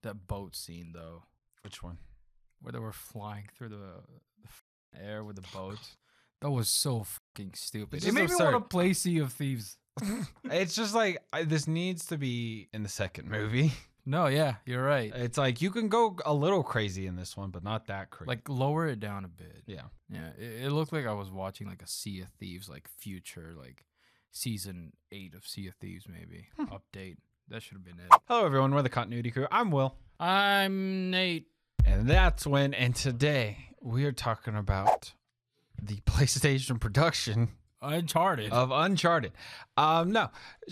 that boat scene though, Which one? where they were flying through the air with the boats. That was so fucking stupid. It's It just made me want to absurd. play Sea of Thieves. It's just like this needs to be in the second movie. No, yeah, you're right. It's like you can go a little crazy in this one, but not that crazy. Like lower it down a bit. yeah. Yeah, it looked like I was watching like a Sea of Thieves, like future, like season 8 of Sea of Thieves, maybe update. That should have been it. Hello, everyone. We're the Continuity Crew. I'm Will. I'm Nate. And that's when, and today we are talking about the PlayStation production Uncharted. of Uncharted. No,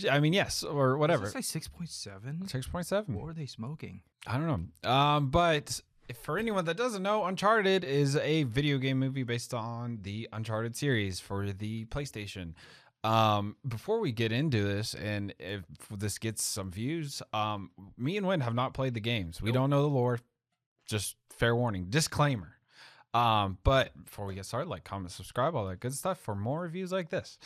I mean, yes, or whatever. Did it say 6.7? 6.7. What were they smoking? I don't know. But for anyone that doesn't know, Uncharted is a video game movie based on the Uncharted series for the PlayStation. Before we get into this, and if this gets some views, me and Wynn have not played the games. We don't know the lore. Just fair warning, disclaimer. But before we get started, like, comment, subscribe, all that good stuff for more reviews like this.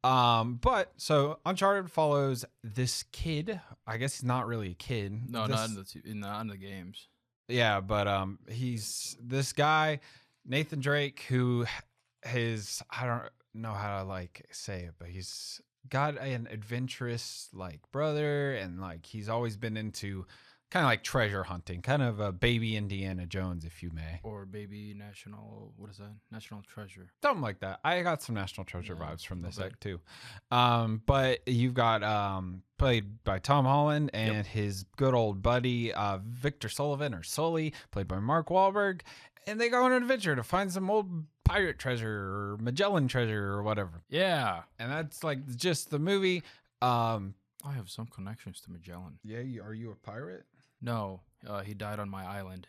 But so Uncharted follows this kid. I guess he's not really a kid. No, not in the games. Yeah, but he's this guy, Nathan Drake, who is, I don't know how to like say it, but he's got an adventurous like brother, and like he's always been into kind of like treasure hunting, kind of a baby Indiana Jones, if you may. Or baby national, what is that? National Treasure. Something like that. I got some National Treasure Yeah, vibes from this okay. act too. But you've got played by Tom Holland and his good old buddy Victor Sullivan, or Sully, played by Mark Wahlberg, and they go on an adventure to find some old pirate treasure or Magellan treasure or whatever. Yeah. And that's like just the movie. I have some connections to Magellan. Yeah, are you a pirate? No, he died on my island.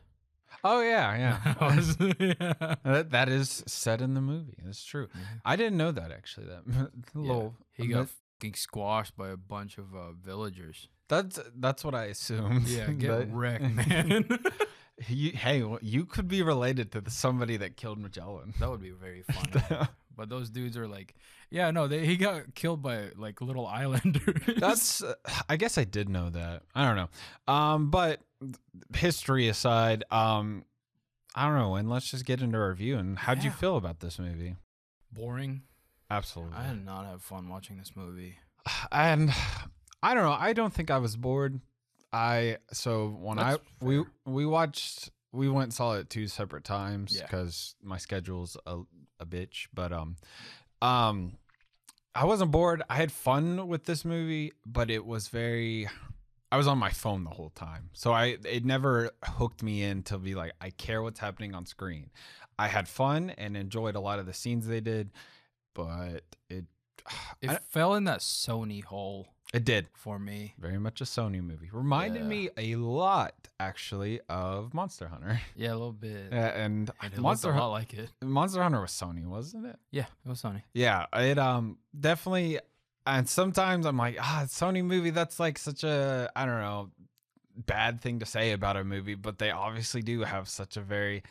Oh yeah. Yeah. That is set in the movie. That's true. I didn't know that actually. That little He got fucking squashed by a bunch of villagers. That's what I assumed. Yeah, get But wrecked, man. you could be related to somebody that killed Magellan. That would be very funny. But those dudes are like, yeah, no, he got killed by like little islanders. That's I guess I did know that. I don't know. But history aside, I don't know. And let's just get into our review. And how'd you feel about this movie? Boring. Absolutely. I did not have fun watching this movie. And I don't know. I don't think I was bored. We went and saw it 2 separate times because my schedule's a bitch. But I wasn't bored. I had fun with this movie, but it was I was on my phone the whole time. So it never hooked me in to be like, I care what's happening on screen. I had fun and enjoyed a lot of the scenes they did, but it fell in that Sony hole. It did. For me. Very much a Sony movie. Reminded me a lot, actually, of Monster Hunter. Yeah, a little bit. And it looked a lot like it. Monster Hunter was Sony, wasn't it? Yeah, it was Sony. Yeah, it definitely. And sometimes I'm like, Sony movie. That's like such a, I don't know, bad thing to say about a movie, but they obviously do have such a very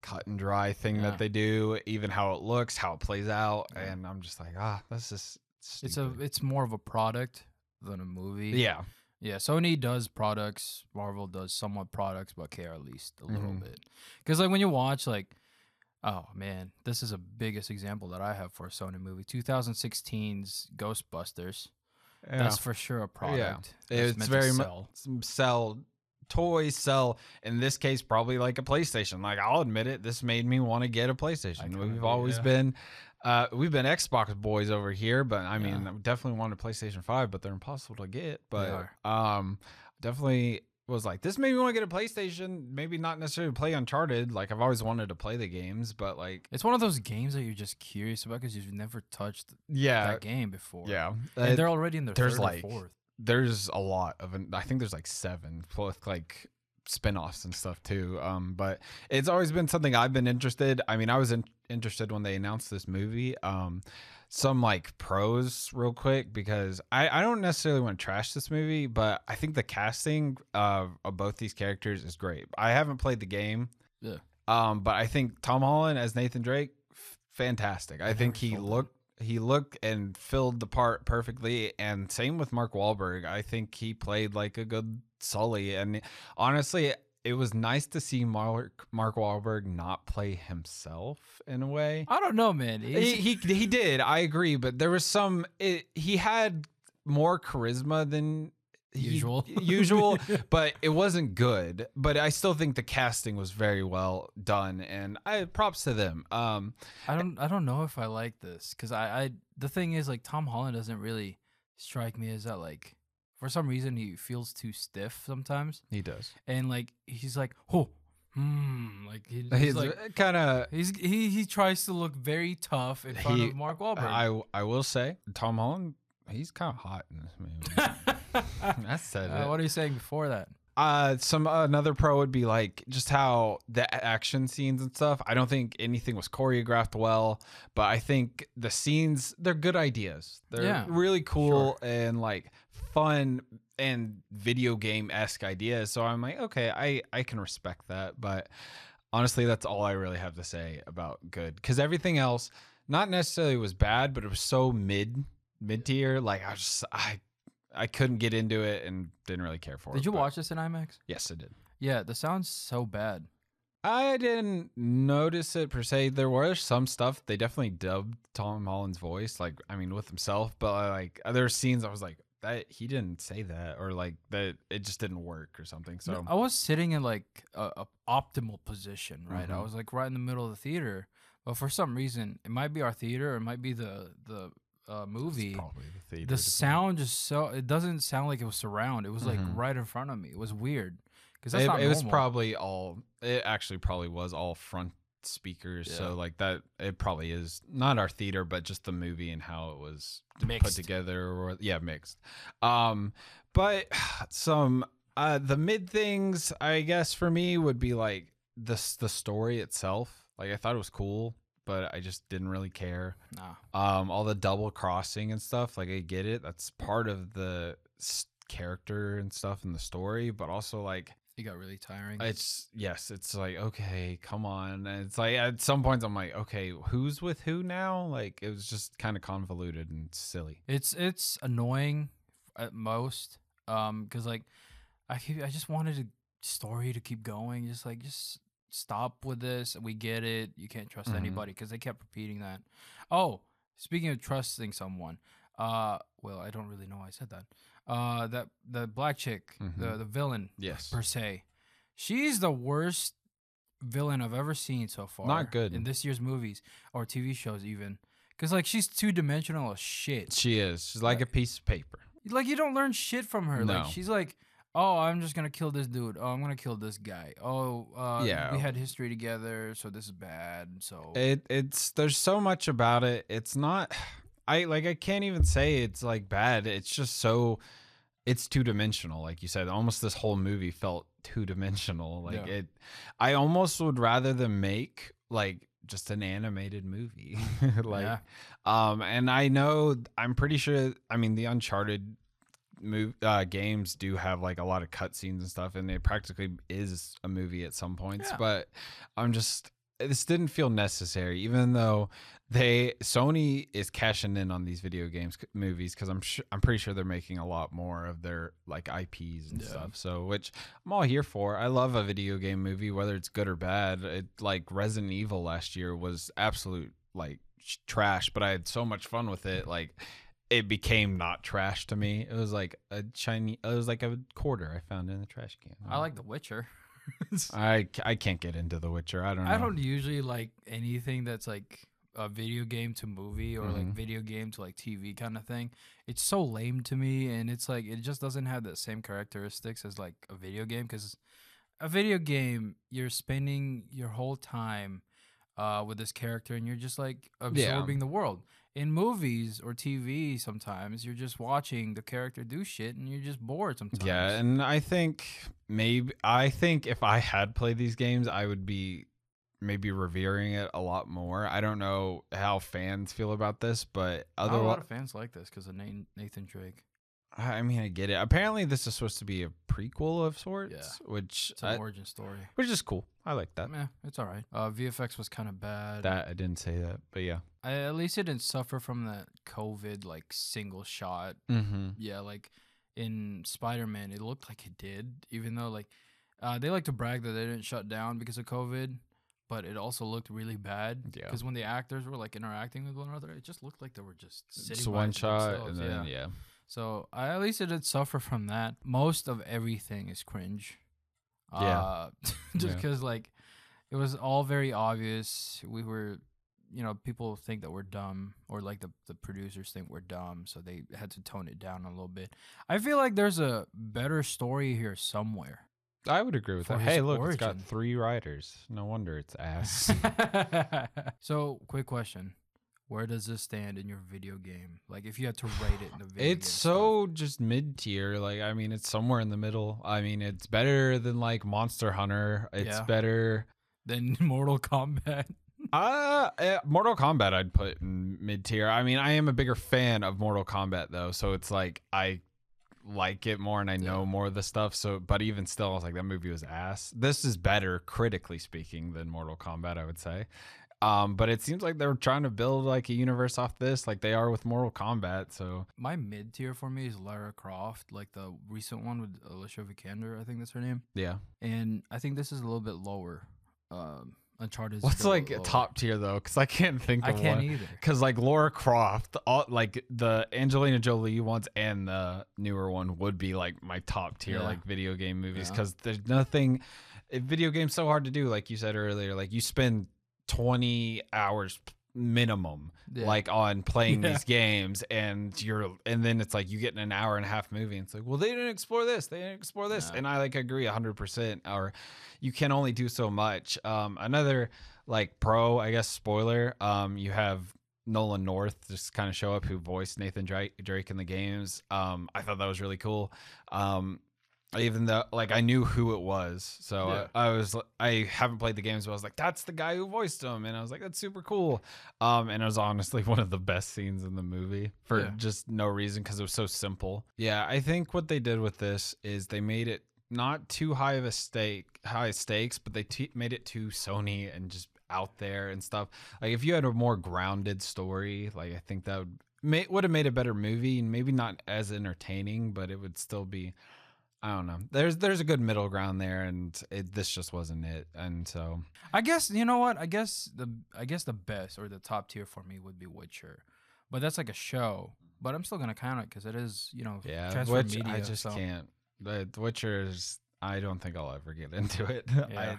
cut and dry thing that they do. Even how it looks, how it plays out, and I'm just like, that's just. Stupid. It's more of a product than a movie. Yeah. Yeah, Sony does products, Marvel does somewhat products, but care at least a little bit. Because like when you watch like, oh man, this is a biggest example that I have for a Sony movie. 2016's Ghostbusters. Yeah. That's for sure a product. Yeah. It's very much sell toys, sell, in this case, probably like a PlayStation. Like, I'll admit it, this made me want to get a PlayStation. We've always been we've been Xbox boys over here, but I mean, I definitely wanted a PlayStation 5, but they're impossible to get. But definitely was like, this made me want to get a PlayStation. Maybe not necessarily play Uncharted. Like, I've always wanted to play the games, but like, it's one of those games that you're just curious about because you've never touched that game before. Yeah, and they're already in their third or fourth. There's a lot of, I think there's like 7 with like spinoffs and stuff too. But it's always been something I've been interested. I mean, I was interested when they announced this movie. Some like pros real quick, because I don't necessarily want to trash this movie, but I think the casting of both these characters is great. I haven't played the game. Yeah. But I think Tom Holland as Nathan Drake, fantastic. I think he He looked and filled the part perfectly, and same with Mark Wahlberg. I think he played like a good Sully, and honestly, it was nice to see Mark Wahlberg not play himself in a way. I don't know, man. He did. I agree, but there was some. He had more charisma than usual, but it wasn't good. But I still think the casting was very well done, and props to them. I don't know if I like this because the thing is, like, Tom Holland doesn't really strike me as that, like, for some reason he feels too stiff sometimes. He does, and like he's like, oh, like he's like kind of he tries to look very tough in front of Mark Wahlberg. I will say Tom Holland, he's kind of hot in this movie. I said it. What are you saying before that? Another pro would be like just how the action scenes and stuff. I don't think anything was choreographed well, but I think the scenes, they're good ideas. They're really cool and like fun and video game-esque ideas. So I'm like, okay, I can respect that. But honestly, that's all I really have to say about good, because everything else not necessarily was bad, but it was so mid-tier. Like I couldn't get into it and didn't really care for it. Did you watch this in IMAX? Yes, I did. Yeah, the sound's so bad. I didn't notice it per se. There was some stuff. They definitely dubbed Tom Holland's voice, like, I mean, with himself. But like other scenes, I was like, that he didn't say that, or like that it just didn't work or something. So I was sitting in like a optimal position, right? I was like right in the middle of the theater, but for some reason, it might be our theater, or it might be the movie. Probably the theater. The sound just it doesn't sound like it was surround. It was like right in front of me. It was weird because that's not normal. Was probably all. It actually probably was all front speakers. Yeah. So like that, it probably is not our theater, but just the movie and how it was put together. Or mixed. But some the mid things, I guess, for me would be like the story itself. Like I thought it was cool, but I just didn't really care. Nah. All the double crossing and stuff, like I get it. That's part of the character and stuff in the story, but also like it got really tiring. It's like, okay, come on. And it's like at some points I'm like, okay, who's with who now? Like it was just kind of convoluted and silly. It's annoying at most. Because like I just wanted the story to keep going. Just stop with this. We get it. You can't trust anybody, because they kept repeating that. Oh, speaking of trusting someone, well, I don't really know why I said that. That the black chick, the villain, per se, she's the worst villain I've ever seen so far. Not good in this year's movies or TV shows, even, because like she's 2-dimensional as shit. She is. She's like a piece of paper. Like you don't learn shit from her. No. Like she's like, oh, I'm just gonna kill this dude. Oh, I'm gonna kill this guy. Oh, we had history together, so this is bad. So it's there's so much about it. It's not. I can't even say it's like bad. It's just so. It's 2-dimensional, like you said. Almost this whole movie felt 2-dimensional. Like it. I almost would rather them make like just an animated movie. Like, and I know, I'm pretty sure. I mean, the Uncharted games do have like a lot of cutscenes and stuff, and it practically is a movie at some points. But this didn't feel necessary, even though Sony is cashing in on these video games movies, because I'm pretty sure they're making a lot more of their like IPs and stuff. So, which I'm all here for. I love a video game movie, whether it's good or bad. It, like Resident Evil last year was absolute like trash, but I had so much fun with it. Like it became not trash to me. It was like a quarter I found in the trash can. I like The Witcher. I can't get into The Witcher. I don't know. I don't usually like anything that's like a video game to movie, or like video game to like TV kind of thing. It's so lame to me, and it's like it just doesn't have the same characteristics as like a video game, because a video game, you're spending your whole time with this character, and you're just like absorbing the world. In movies or TV, sometimes you're just watching the character do shit, and you're just bored sometimes. Yeah, and I think if I had played these games, I would be maybe revering it a lot more. I don't know how fans feel about this, but a lot of fans like this because of Nathan Drake. I mean, I get it. Apparently, this is supposed to be a prequel of sorts, which it's an origin story, which is cool. I like that. Yeah, it's all right. VFX was kind of bad. That I didn't say that, but yeah. at least it didn't suffer from that COVID like single shot. Mm-hmm. Yeah, like in Spider-Man, it looked like it did, even though like they like to brag that they didn't shut down because of COVID, but it also looked really bad Yeah. because when the actors were like interacting with one another, it just looked like they were just sitting It's by one shot, themselves. and then yeah. So at least it did suffer from that. Most of everything is cringe. Yeah. Just Yeah. because like it was all very obvious. We were, people think that we're dumb, or like the producers think we're dumb, so they had to tone it down a little bit. I feel like there's a better story here somewhere. I would agree with For that. his Hey, look, it's got origin. 3 writers. No wonder it's ass. So, quick question. Where does this stand in your video game? Like, if you had to rate it in the video It's game so just mid tier. Like, I mean, it's somewhere in the middle. I mean, it's better than like Monster Hunter. It's Yeah. better. Then Mortal Kombat. Mortal Kombat I'd put in mid tier. I mean, I am a bigger fan of Mortal Kombat though, so it's like I like it more and I know more of the stuff. So, but even still, I was like, that movie was ass. This is better, critically speaking, than Mortal Kombat, I would say. But it seems like they're trying to build like a universe off this, like they are with Mortal Kombat. So My mid tier for me is Lara Croft, like the recent one with Alicia Vikander, I think that's her name. yeah. And I think this is a little bit lower. Uncharted. What's like a top tier though? Because I can't think I of can't one. either. Because like Lara Croft, like the Angelina Jolie ones and the newer one would be like my top tier Yeah. like video game movies. Yeah. Because there's nothing. Video games so hard to do, like you said earlier. Like you spend 20 hours minimum Yeah. like on playing Yeah. these games, and then it's like you get in an hour and a half movie and it's like, well, they didn't explore this, Yeah. and I like agree 100%. Or you can only do so much. Another like pro, I guess, spoiler, you have Nolan North just kind of show up, who voiced Nathan Drake in the games. I thought that was really cool. Even though like I knew who it was, so Yeah. I haven't played the games, but I was like, that's the guy who voiced him, and I was like, that's super cool. And it was honestly one of the best scenes in the movie for just no reason, because it was so simple. Yeah, I think what they did with this is they made it not too high stakes, but they made it too Sony and just out there and stuff. Like if you had a more grounded story, like I think that would have made a better movie, and maybe not as entertaining, but it would still be. I don't know. There's a good middle ground there, and this just wasn't it. And so I guess you know what? I guess the best or the top tier for me would be Witcher, but that's like a show. But I'm still gonna count it because it is transfer media. I just can't. The Witcher's. I don't think I'll ever get into it. Yeah.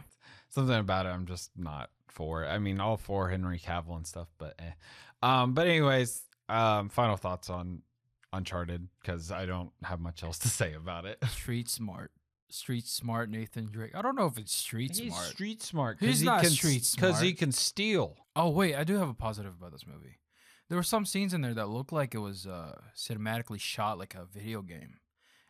Something about it I'm just not for. I mean, all for Henry Cavill and stuff, but But anyways, final thoughts on Uncharted, because I don't have much else to say about it. Street smart Nathan Drake. I don't know if it's street He's smart. street smart. He's not street smart because he can steal. Oh wait, I do have a positive about this movie. There were some scenes in there that looked like it was cinematically shot like a video game,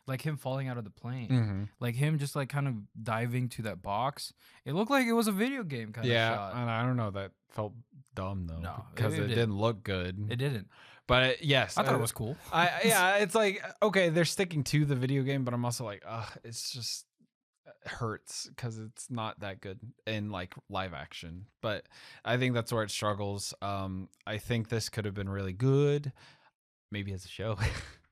like him falling out of the plane, like him just like kind of diving to that box. It looked like it was a video game kind of shot. Yeah, and I don't know. That felt dumb though, No, because it didn't look good. It didn't. But yes, I thought it was cool. It's like, okay, they're sticking to the video game, but I'm also like, it's just hurts because it's not that good in like live action. But I think that's where it struggles. I think this could have been really good, maybe as a show.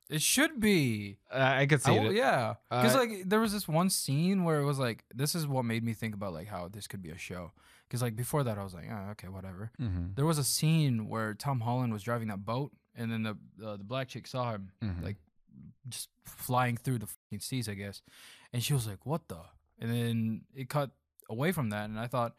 It should be. I could see it. Yeah, because like there was this one scene where it was like, this is what made me think about like how this could be a show. Because like before that, I was like, oh, okay, whatever. There was a scene where Tom Holland was driving that boat, and then the black chick saw him like just flying through the fucking seas, I guess, and she was like, "What the?" And then it cut away from that, and I thought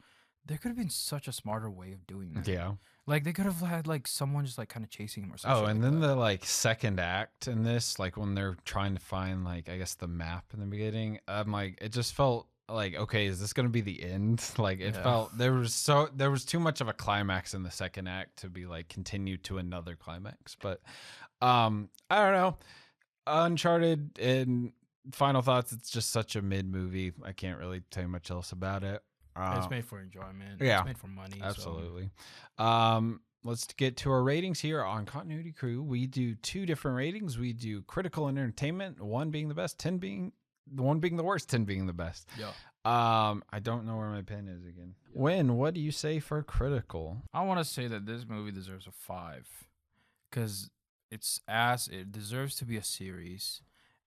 there could have been such a smarter way of doing that. Yeah. Like they could have had like someone just like kind of chasing him or something. Oh, and then the like second act in this, like when they're trying to find like I guess the map in the beginning, I'm like, it just felt like, okay, is this gonna be the end? Like it felt there was too much of a climax in the second act to be like continued to another climax. But I don't know. Uncharted, and final thoughts, it's just such a mid movie. I can't really tell you much else about it. It's made for enjoyment. Yeah, it's made for money. Absolutely. Let's get to our ratings here on Continuity Crew. We do 2 different ratings. We do critical and entertainment, 1 being the best, 10 being the 1 being the worst, 10 being the best. Yeah. I don't know where my pen is again. Win, what do you say for critical? I want to say that this movie deserves a 5 because it's ass. It deserves to be a series.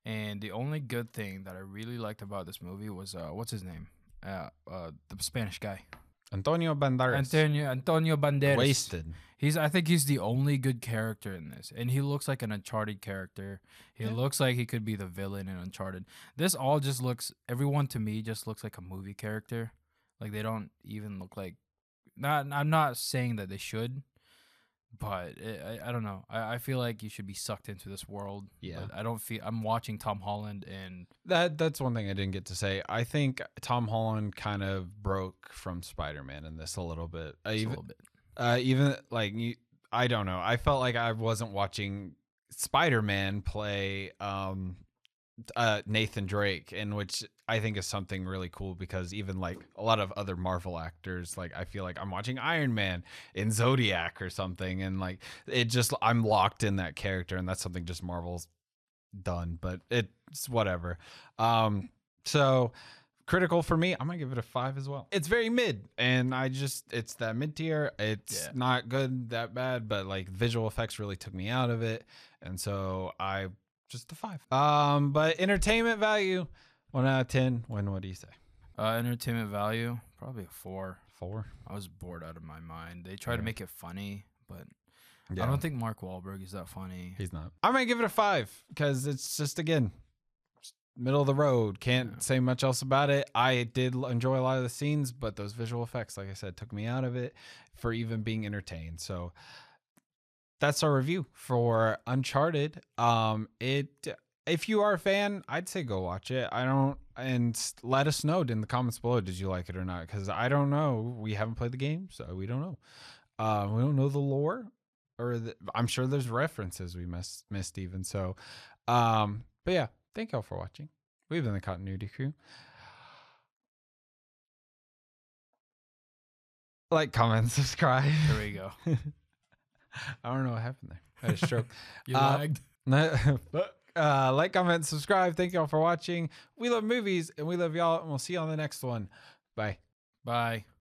And the only good thing that I really liked about this movie was what's his name? The Spanish guy. Antonio Banderas. Antonio Banderas. Wasted. I think he's the only good character in this, and he looks like an Uncharted character. He looks like he could be the villain in Uncharted. This all just looks. Everyone to me just looks like a movie character. Like they don't even look like. I'm not saying that they should, but I don't know. I feel like you should be sucked into this world. Yeah. But I don't feel. I'm watching Tom Holland and That's one thing I didn't get to say. I think Tom Holland kind of broke from Spider-Man in this a little bit. a little bit. Even like I don't know. I felt like I wasn't watching Spider-Man play Nathan Drake, in which I think is something really cool because even like a lot of other Marvel actors, like I feel like I'm watching Iron Man in Zodiac or something, and like I'm locked in that character, and that's something just Marvel's done, but it's whatever. So critical for me, I'm gonna give it a 5 as well. It's very mid, and it's that mid tier. It's not good, that bad, but like visual effects really took me out of it, and so I just a 5. But entertainment value, 1 out of 10. What do you say? Entertainment value, probably a 4. 4. I was bored out of my mind. They try to make it funny, but Yeah. I don't think Mark Wahlberg is that funny. He's not. I'm gonna give it a 5 because it's just again middle of the road. Can't say much else about it. I did enjoy a lot of the scenes, but those visual effects, like I said, took me out of it for even being entertained. So that's our review for Uncharted. If you are a fan, I'd say go watch it. And let us know in the comments below, did you like it or not? Because I don't know. We haven't played the game, so we don't know. We don't know the lore, I'm sure there's references we missed even. So, but yeah, thank y'all for watching. We've been the Continuity Crew. Like, comment, subscribe. There we go. I don't know what happened there. I had a stroke. You lagged. Like, comment, subscribe. Thank y'all for watching. We love movies and we love y'all, and we'll see you on the next one. Bye. Bye.